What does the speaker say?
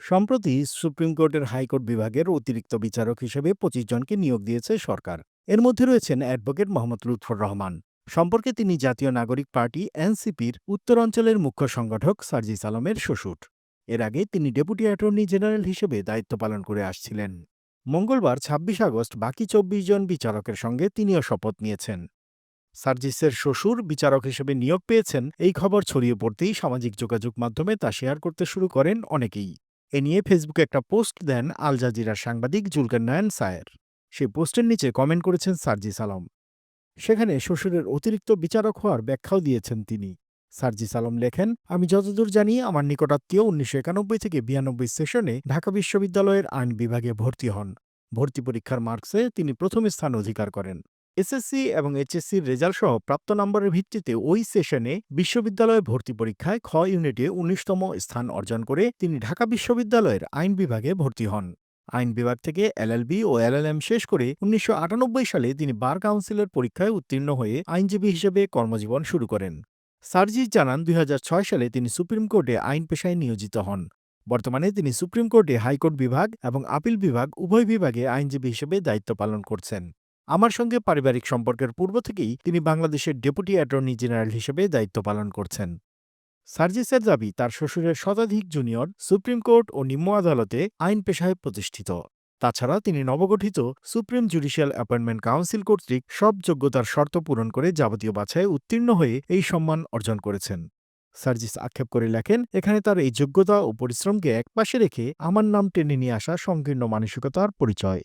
সম্প্রতি সুপ্রিম কোর্টের হাইকোর্ট বিভাগের অতিরিক্ত বিচারক হিসেবে ২৫ জনকে নিয়োগ দিয়েছে সরকার। এর মধ্যে রয়েছেন অ্যাডভোকেট মোহাম্মদ লুৎফর রহমান। সম্পর্কে তিনি জাতীয় নাগরিক পার্টি এনসিপির উত্তরাঞ্চলের মুখ্য সংগঠক সার্জিস আলমের শ্বশুর। এর আগে তিনি ডেপুটি অ্যাটর্নি জেনারেল হিসেবে দায়িত্ব পালন করে আসছিলেন। মঙ্গলবার ২৬ আগস্ট বাকি ২৪ জন বিচারকের সঙ্গে তিনিও শপথ নিয়েছেন। সার্জিসের শ্বশুর বিচারক হিসেবে নিয়োগ পেয়েছেন, এই খবর ছড়িয়ে পড়তেই সামাজিক যোগাযোগ মাধ্যমে তা শেয়ার করতে শুরু করেন অনেকেই। এ নিয়ে ফেসবুকে একটা পোস্ট দেন আল জাজিরার সাংবাদিক জুলকারনায়ন সায়ের। সেই পোস্টের নিচে কমেন্ট করেছেন সার্জিস আলম। সেখানে শ্বশুরের অতিরিক্ত বিচারক হওয়ার ব্যাখ্যাও দিয়েছেন তিনি। সার্জিস আলম লেখেন, আমি যতদূর জানি আমার নিকটাত্মীয় ১৯৯১ থেকে ৯২ সেশনে ঢাকা বিশ্ববিদ্যালয়ের আইন বিভাগে ভর্তি হন। ভর্তি পরীক্ষার মার্কসে তিনি প্রথম স্থান অধিকার করেন। এসএসসি এবং এইচএসসির রেজাল্ট সহ প্রাপ্ত নম্বরের ভিত্তিতে ওই সেশনে বিশ্ববিদ্যালয়ে ভর্তি পরীক্ষায় খ ইউনিটে ১৯তম স্থান অর্জন করে তিনি ঢাকা বিশ্ববিদ্যালয়ের আইন বিভাগে ভর্তি হন। আইন বিভাগ থেকে এলএলবি ও এলএলএম শেষ করে ১৯৯৮ সালে তিনি বার কাউন্সিলের পরীক্ষায় উত্তীর্ণ হয়ে আইনজীবী হিসেবে কর্মজীবন শুরু করেন। সার্জিস জানান, ২০০৬ সালে তিনি সুপ্রিম কোর্টে আইন পেশায় নিয়োজিত হন। বর্তমানে তিনি সুপ্রিম কোর্টে হাইকোর্ট বিভাগ এবং আপিল বিভাগ উভয় বিভাগে আইনজীবী হিসেবে দায়িত্ব পালন করছেন। আমার সঙ্গে পারিবারিক সম্পর্কের পূর্ব থেকেই তিনি বাংলাদেশের ডেপুটি অ্যাটর্নি জেনারেল হিসেবে দায়িত্ব পালন করছেন। সার্জিসের দাবি, তার শ্বশুরের শতাধিক জুনিয়র সুপ্রিম কোর্ট ও নিম্ন আদালতে আইন পেশায় প্রতিষ্ঠিত। তাছাড়া তিনি নবগঠিত সুপ্রিম জুডিশিয়াল অ্যাপয়েন্টমেন্ট কাউন্সিল কর্তৃক সব যোগ্যতার শর্ত পূরণ করে যাবতীয় বাছাইয়ে উত্তীর্ণ হয়ে এই সম্মান অর্জন করেছেন। সার্জিস আক্ষেপ করে লেখেন, এখানে তার এই যোগ্যতা ও পরিশ্রমকে একপাশে রেখে আমার নাম টেনে নিয়ে আসা সংকীর্ণ মানসিকতার পরিচয়।